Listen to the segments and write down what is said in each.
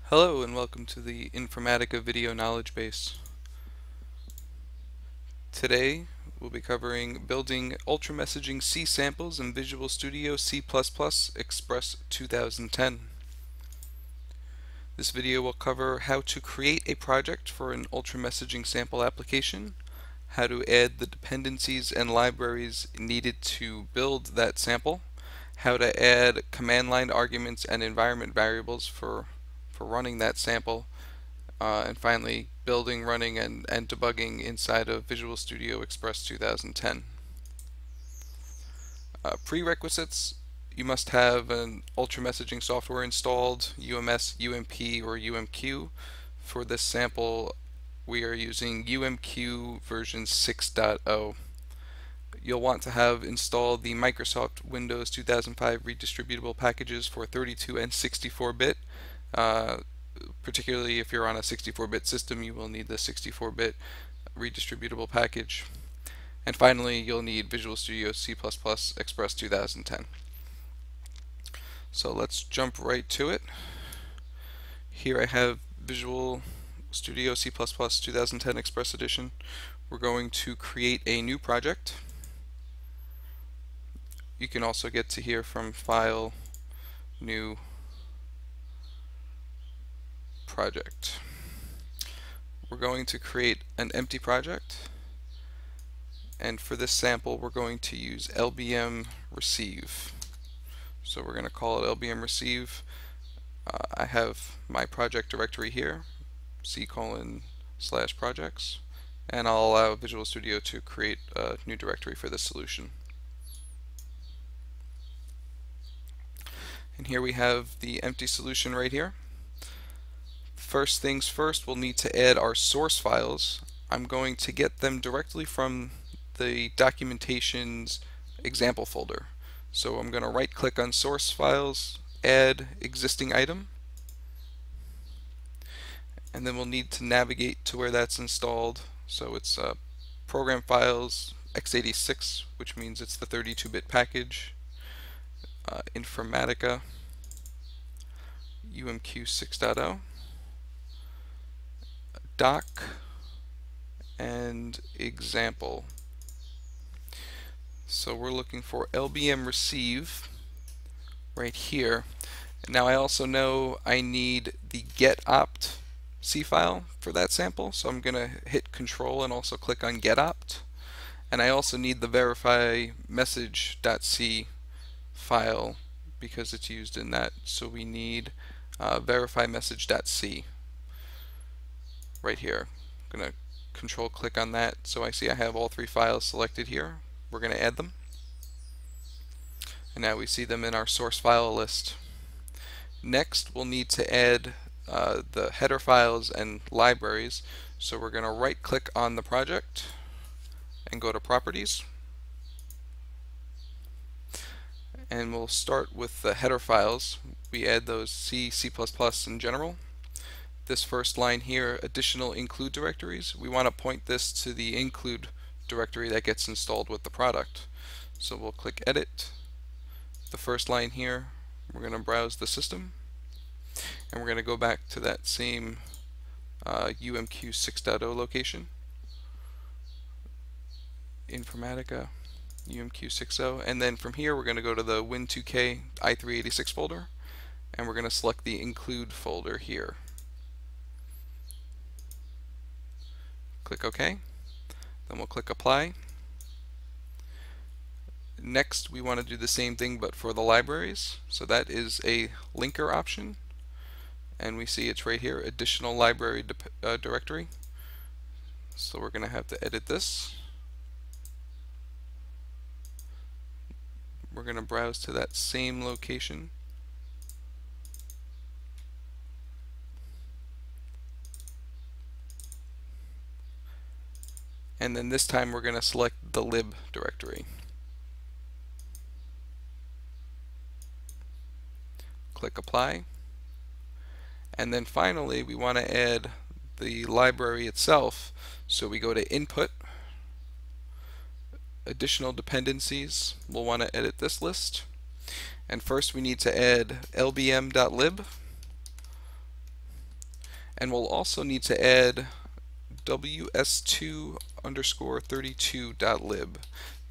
Hello and welcome to the Informatica Video Knowledge Base. Today we'll be covering building ultra messaging C samples in Visual Studio C++ Express 2010. This video will cover how to create a project for an ultra messaging sample application, how to add the dependencies and libraries needed to build that sample, how to add command line arguments and environment variables for running that sample, and finally building, running, and debugging inside of Visual Studio Express 2010. Prerequisites: you must have an ultra messaging software installed, UMS, UMP, or UMQ. For this sample we are using UMQ version 6.0. You'll want to have installed the Microsoft Windows 2005 redistributable packages for 32 and 64-bit. Particularly if you're on a 64-bit system, you will need the 64-bit redistributable package. And finally, you'll need Visual Studio C++ Express 2010. So let's jump right to it. Here I have Visual Studio C++ 2010 Express Edition. We're going to create a new project. You can also get to here from File, New, Project. We're going to create an empty project, and for this sample we're going to use LBM receive. So we're going to call it LBM receive. I have my project directory here, C:/projects, and I'll allow Visual Studio to create a new directory for this solution. And here we have the empty solution right here. First things first, we'll need to add our source files. I'm going to get them directly from the documentation's example folder. So I'm going to right click on source files, add existing item, and then we'll need to navigate to where that's installed. So it's program files x86, which means it's the 32-bit package, Informatica, UMQ 6.0, doc, and example. So we're looking for LBM receive right here. Now I also know I need the get opt C file for that sample, so I'm gonna hit control and also click on get opt. And I also need the verify message.c file because it's used in that, so we need verify message.c right here. I'm going to control click on that, so I see I have all three files selected here. We're going to add them, and now we see them in our source file list. Next we'll need to add the header files and libraries, so we're going to right click on the project and go to properties, and we'll start with the header files. We add those C, C++ in general. This first line here, additional include directories, we want to point this to the include directory that gets installed with the product. So we'll click edit. The first line here, we're going to browse the system, and we're going to go back to that same UMQ 6.0 location, Informatica, UMQ 6.0, and then from here we're going to go to the Win2K i386 folder, and we're going to select the include folder here. Click OK, then we'll click apply. Next we want to do the same thing but for the libraries, so that is a linker option, and we see it's right here, additional library directory. So we're going to have to edit this. We're going to browse to that same location, and then this time we're going to select the lib directory. Click apply, and then finally we want to add the library itself, so we go to input, additional dependencies. We'll want to edit this list, and first we need to add lbm.lib, And we'll also need to add ws2_32.lib.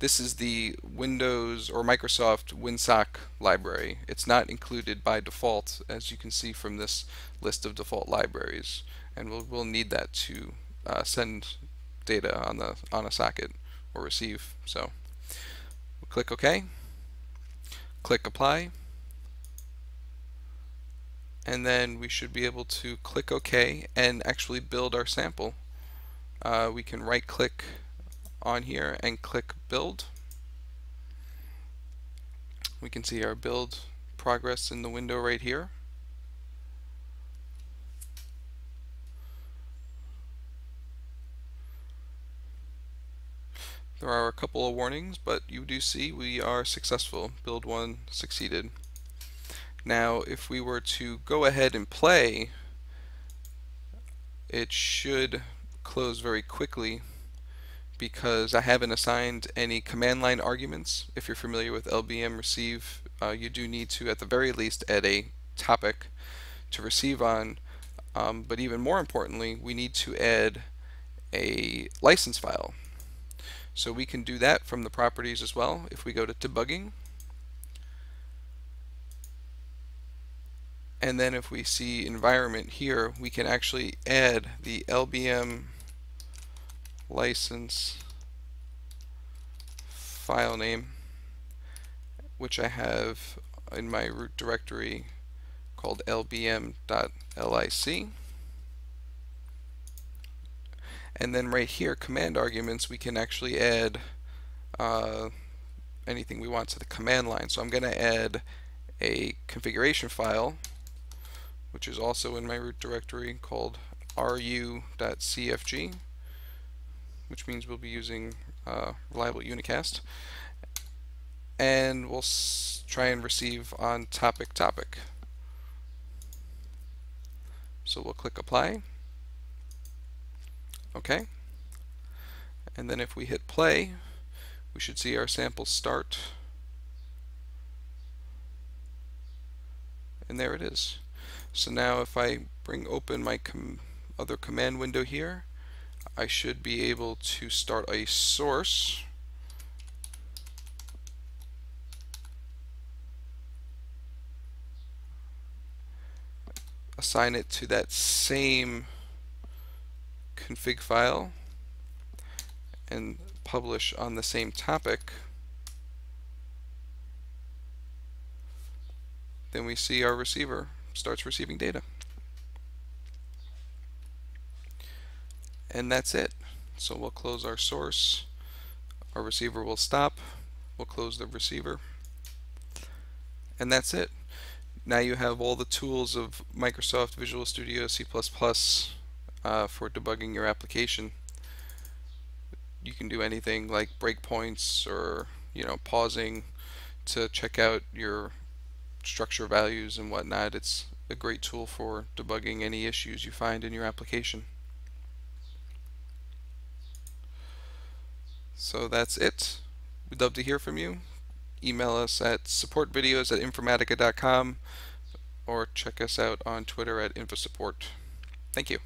This is the Windows or Microsoft WinSock library. It's not included by default, as you can see from this list of default libraries, and we'll need that to send data on a socket or receive. So we'll click OK, click Apply, and then we should be able to click OK and actually build our sample. We can right click on here and click Build. We can see our build progress in the window right here. There are a couple of warnings, but you do see we are successful. Build 1 succeeded. Now if we were to go ahead and play, it should close very quickly because I haven't assigned any command line arguments. If you're familiar with LBM receive, you do need to at the very least add a topic to receive on, but even more importantly, we need to add a license file. So we can do that from the properties as well. If we go to debugging, and then if we see environment here, we can actually add the LBM license file name, which I have in my root directory called lbm.lic. And then right here, command arguments, we can actually add anything we want to the command line. So I'm going to add a configuration file, which is also in my root directory, called ru.cfg, which means we'll be using reliable unicast. And we'll try and receive on topic. So we'll click Apply. OK. And then if we hit play, we should see our sample start. And there it is. So now if I bring open my other command window here, I should be able to start a source. Assign it to that same config file and publish on the same topic. Then we see our receiver starts receiving data. And that's it. So we'll close our source. Our receiver will stop. We'll close the receiver. And that's it. Now you have all the tools of Microsoft Visual Studio C++ for debugging your application. You can do anything like breakpoints or pausing to check out your structure values and whatnot. It's a great tool for debugging any issues you find in your application. So that's it. We'd love to hear from you. Email us at supportvideos@informatica.com or check us out on Twitter @infosupport. Thank you.